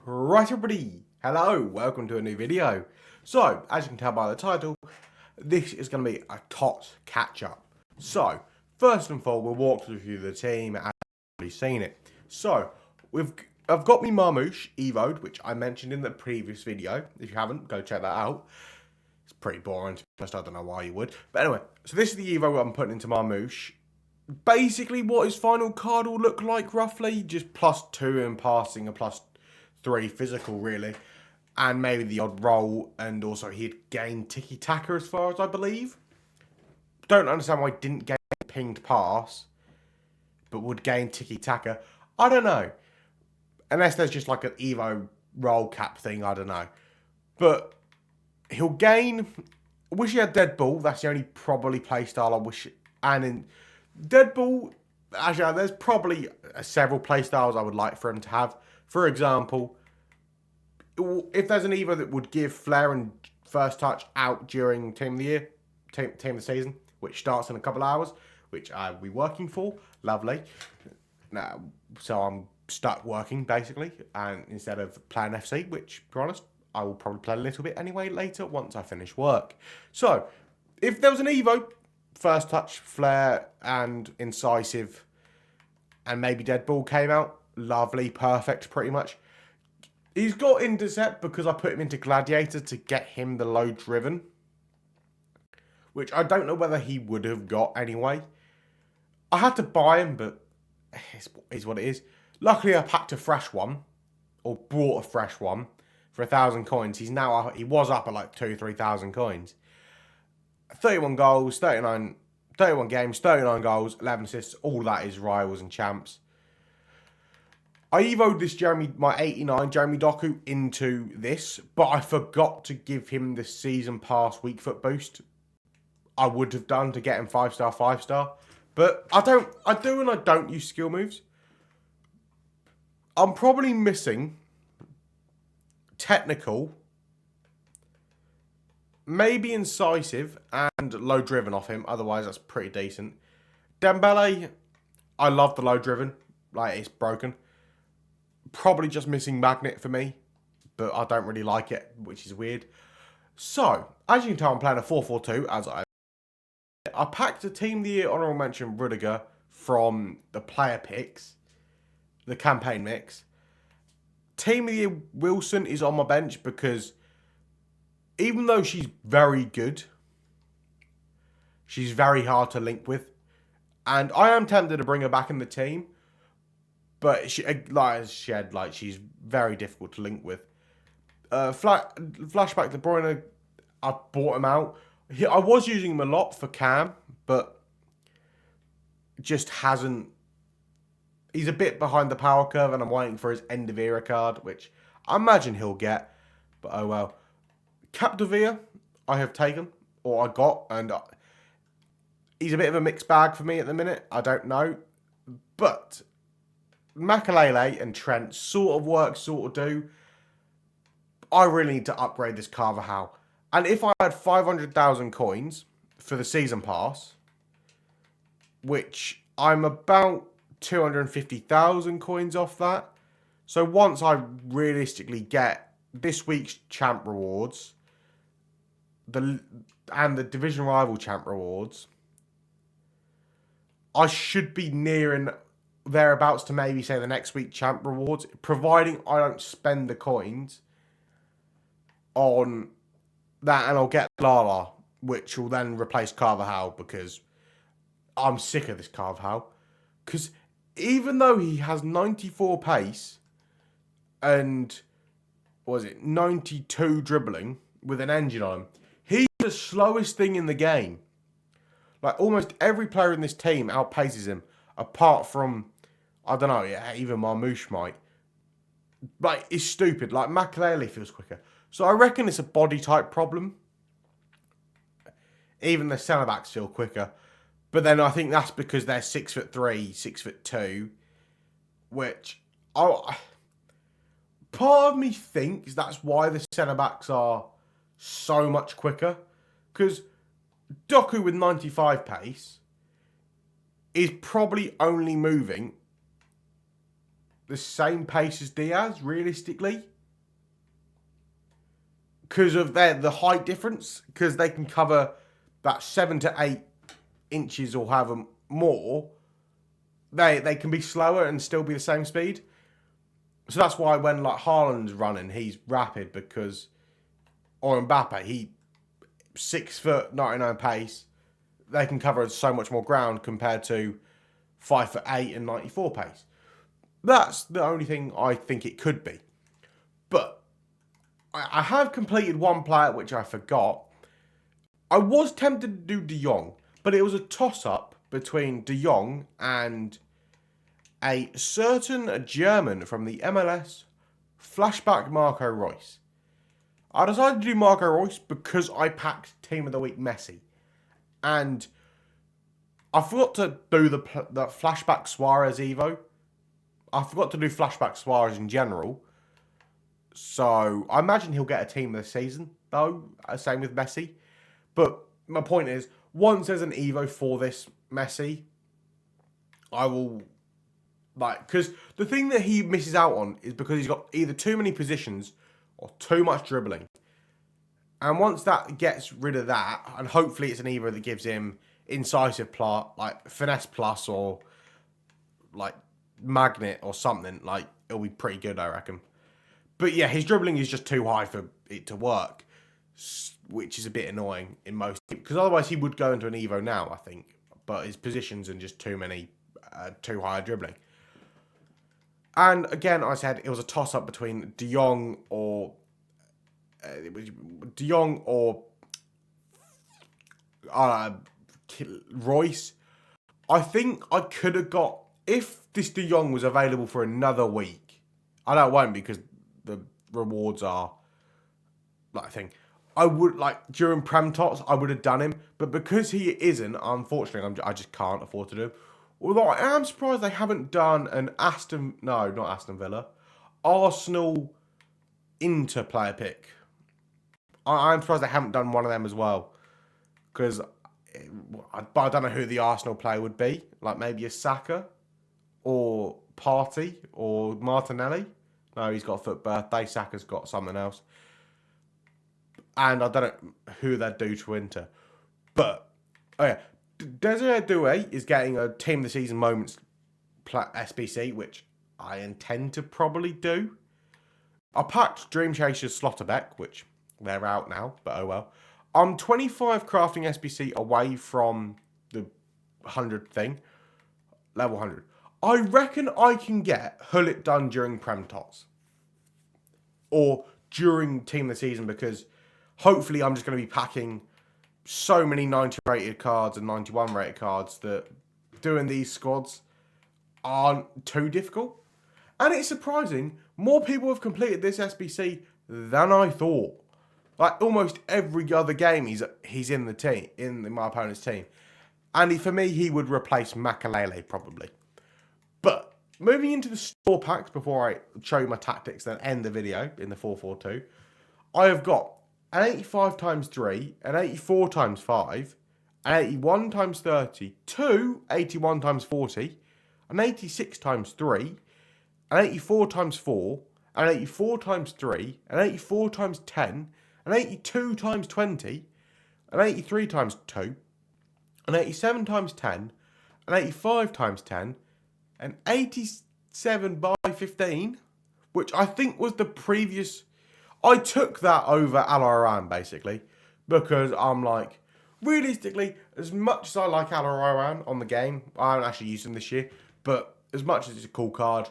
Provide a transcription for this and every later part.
Right everybody, hello, welcome to a new video. So, as you can tell by the title, this is going to be a Tots catch-up. So, first and foremost, we'll walk through the team and I've already seen it. So, I've got me Marmouche Evo'd, which I mentioned in the previous video. If you haven't, go check that out. It's pretty boring, to be honest, I don't know why you would. But anyway, so this is the Evo I'm putting into Marmouche. Basically, what his final card will look like, roughly, just +2 in passing and +3 physical, really. And maybe the odd roll, and also he'd gain tiki-taka as far as I believe. Don't understand why he didn't gain pinged pass, but would gain tiki-taka. I don't know. Unless there's just like an Evo roll cap thing, I don't know. But he'll gain... I wish he had Dead Ball. That's the only probably playstyle I wish... And in Dead Ball, actually, there's probably several playstyles I would like for him to have. For example, if there's an Evo that would give Flair and First Touch out during Team of the Year, Team of the Season, which starts in a couple of hours, which I'll be working for, lovely. Now, so I'm stuck working, basically, and instead of playing FC, which, to be honest, I will probably play a little bit anyway later once I finish work. So, if there was an Evo, First Touch, Flair, and Incisive, and maybe Dead Ball came out, lovely, perfect, pretty much. He's got Intercept because I put him into Gladiator to get him the low driven, which I don't know whether he would have got anyway. I had to buy him, but it is what it is. Luckily, I packed a fresh one, or bought a fresh one, for 1,000 coins. He was up at like 2,000-3,000 coins. 31 goals, 31 games, 39 goals, 11 assists. All that is rivals and champs. I evoed this my 89 Jeremy Doku into this, but I forgot to give him the season pass weak foot boost. I would have done to get him 5-star, 5-star. But I do and I don't use skill moves. I'm probably missing technical, maybe incisive, and low driven off him. Otherwise, that's pretty decent. Dembele, I love the low driven. Like, it's broken. Probably just missing magnet for me, but I don't really like it, which is weird. So, as you can tell, I'm playing a 4-4-2, as I packed a Team of the Year honorable mention Rudiger from the player picks, the campaign mix. Team of the Year Wilson is on my bench because even though she's very good, she's very hard to link with. And I am tempted to bring her back in the team, but she's very difficult to link with. Flashback to Bruyne, I bought him out. I was using him a lot for Cam, but just hasn't... He's a bit behind the power curve, and I'm waiting for his end of era card, which I imagine he'll get, but oh well. Capdevia, I have taken, or I got, and he's a bit of a mixed bag for me at the minute. I don't know, but Makalele and Trent sort of work, sort of do. I really need to upgrade this Carvajal. And if I had 500,000 coins for the season pass, which I'm about 250,000 coins off that. So once I realistically get this week's champ rewards, and the division rival champ rewards, I should be nearing thereabouts to maybe say the next week champ rewards, providing I don't spend the coins on that, and I'll get Lala, which will then replace Carvajal, because I'm sick of this Carvajal. Because even though he has 94 pace and, 92 dribbling with an engine on him, he's the slowest thing in the game. Like, almost every player in this team outpaces him, apart from, I don't know, even Marmouche might. Like, it's stupid. Like, Makalele feels quicker. So I reckon it's a body type problem. Even the centre backs feel quicker. But then I think that's because they're 6'3", 6'2", which part of me thinks that's why the centre backs are so much quicker. Because Doku with 95 pace is probably only moving the same pace as Diaz, realistically. because of the height difference, because they can cover that 7 to 8 inches or however more, they can be slower and still be the same speed. So that's why when like Haaland's running, he's rapid because, or Mbappe, he 6 foot 99 pace, they can cover so much more ground compared to 5'8" and 94 pace. That's the only thing I think it could be. But I have completed one player which I forgot. I was tempted to do De Jong, but it was a toss-up between De Jong and a certain German from the MLS, flashback Marco Reus. I decided to do Marco Reus because I packed Team of the Week Messi. And I forgot to do the flashback Suarez Evo. I forgot to do flashback Suarez in general. So I imagine he'll get a team this season, though. Same with Messi. But my point is, once there's an Evo for this Messi, I will, like, because the thing that he misses out on is because he's got either too many positions or too much dribbling. And once that gets rid of that, and hopefully it's an Evo that gives him incisive plus, like finesse plus, or like magnet or something, like it'll be pretty good, I reckon. But yeah, his dribbling is just too high for it to work, which is a bit annoying in most, because otherwise he would go into an Evo now, I think. But his positions are just too many, too high dribbling. And again, I said it was a toss-up between De Jong or Royce. I think I could have got, if this De Jong was available for another week. I know it won't because the rewards are like a thing. I would, like, during Prem Tots, I would have done him. But because he isn't, unfortunately, I just can't afford to do him. Although I am surprised they haven't done an not Aston Villa, Arsenal Inter player pick. I'm surprised they haven't done one of them as well. But I don't know who the Arsenal player would be. Like maybe a Saka or Partey or Martinelli. No, he's got a foot birthday. Saka's got something else. And I don't know who they'd do to Inter. But, oh yeah. Desiree Doué is getting a Team of the Season Moments SBC, which I intend to probably do. I packed Dream Chasers Slotterbeck, which they're out now, but oh well. I'm 25 crafting SBC away from the 100 thing, level 100. I reckon I can get Hullet done during Prem Tots. Or during Team of the Season, because hopefully I'm just going to be packing so many 90 rated cards and 91 rated cards that doing these squads aren't too difficult. And it's surprising, more people have completed this SBC than I thought. Like almost every other game he's in the team, in my opponent's team. And for me, he would replace Makalele probably. But moving into the store packs before I show you my tactics and end the video in the 4-4-2, I have got an 85 times 3, an 84 times 5, an 81 times 30, two 81 times 40, an 86 times 3, an 84 times 4, an 84 times 3, an 84 times 10, an 82 times 20, an 83 times 2, an 87 times 10, an 85 times 10, an 87 by 15, which I think was the previous. I took that over Alaran basically because I'm like, realistically, as much as I like Alaran on the game, I haven't actually used him this year, but as much as it's a cool card,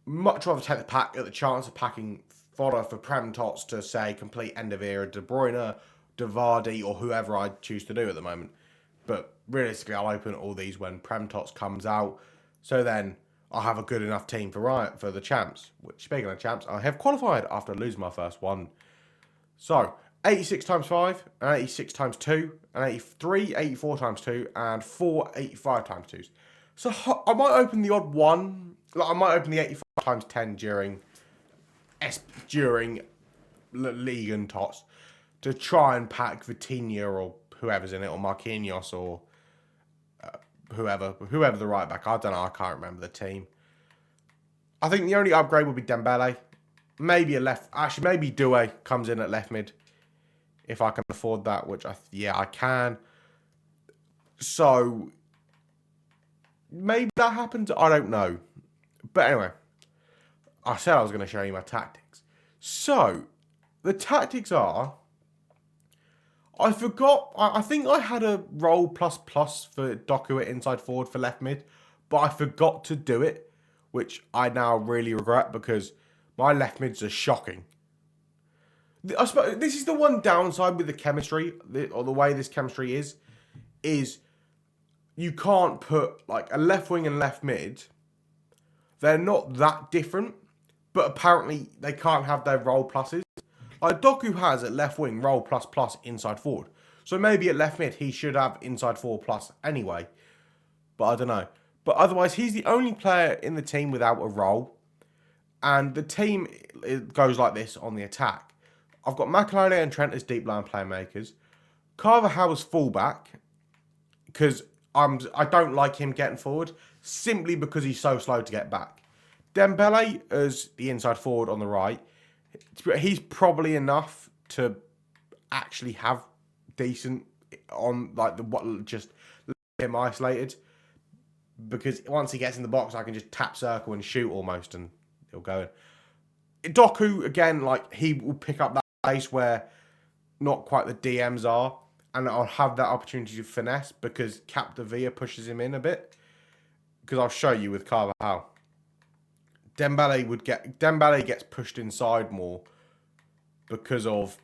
much rather take the pack at the chance of packing fodder for Prem Tots to say complete end of era De Bruyne, De Vardy, or whoever I choose to do at the moment. But realistically, I'll open all these when Prem Tots comes out. So then I'll have a good enough team for the champs. Which, speaking of champs, I have qualified after losing my first one. So, 86 times 5, and 86 times 2, and 83, 84 times 2, and 4 85 times 2s. So I might open the odd one. Like I might open the 85 times 10 during League and Tots to try and pack Vitinha or whoever's in it, or Marquinhos, or whoever the right back. I don't know. I can't remember the team. I think the only upgrade would be Dembele. maybe a left. Actually, maybe Doué comes in at left mid if I can afford that, which I can. So maybe that happens. I don't know. But anyway, I said I was going to show you my tactics. So the tactics are. I forgot. I think I had a roll plus for Doku at inside forward for left mid, but I forgot to do it, which I now really regret because my left mids are shocking. I suppose this is the one downside with the chemistry, or the way this chemistry is you can't put like a left wing and left mid. They're not that different, but apparently they can't have their roll pluses. Like Doku has at left wing roll plus inside forward. So maybe at left mid he should have inside forward plus anyway. But I don't know. But otherwise he's the only player in the team without a role. And the team goes like this on the attack. I've got McAllister and Trent as deep line playmakers. Carvajal as fullback. Because I don't like him getting forward. Simply because he's so slow to get back. Dembele as the inside forward on the right. He's probably enough to actually have decent on like just leave him isolated, because once he gets in the box I can just tap circle and shoot almost and he'll go in. Doku again, like he will pick up that place where not quite the DMs are, and I'll have that opportunity to finesse because Capdevia pushes him in a bit, because I'll show you with Carvajal. Dembele gets pushed inside more because of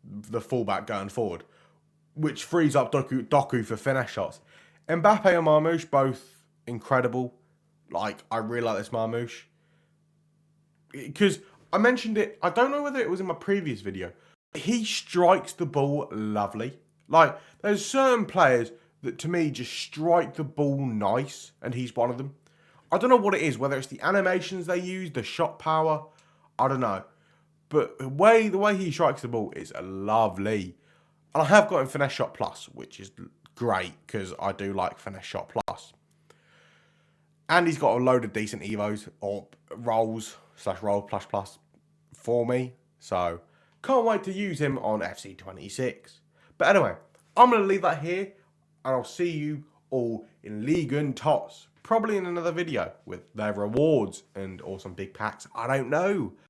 the fullback going forward, which frees up Doku for finesse shots. Mbappe and Marmoush, both incredible. Like, I really like this Marmoush. Because I mentioned it, I don't know whether it was in my previous video. He strikes the ball lovely. Like, there's certain players that to me just strike the ball nice, and he's one of them. I don't know what it is, whether it's the animations they use, the shot power, I don't know. But the way he strikes the ball is lovely. And I have got him finesse shot plus, which is great because I do like finesse shot plus. And he's got a load of decent evos or rolls / roll plus for me. So can't wait to use him on FC26. But anyway, I'm going to leave that here, and I'll see you all in League and Tots. Probably in another video with their rewards and or some big packs. I don't know.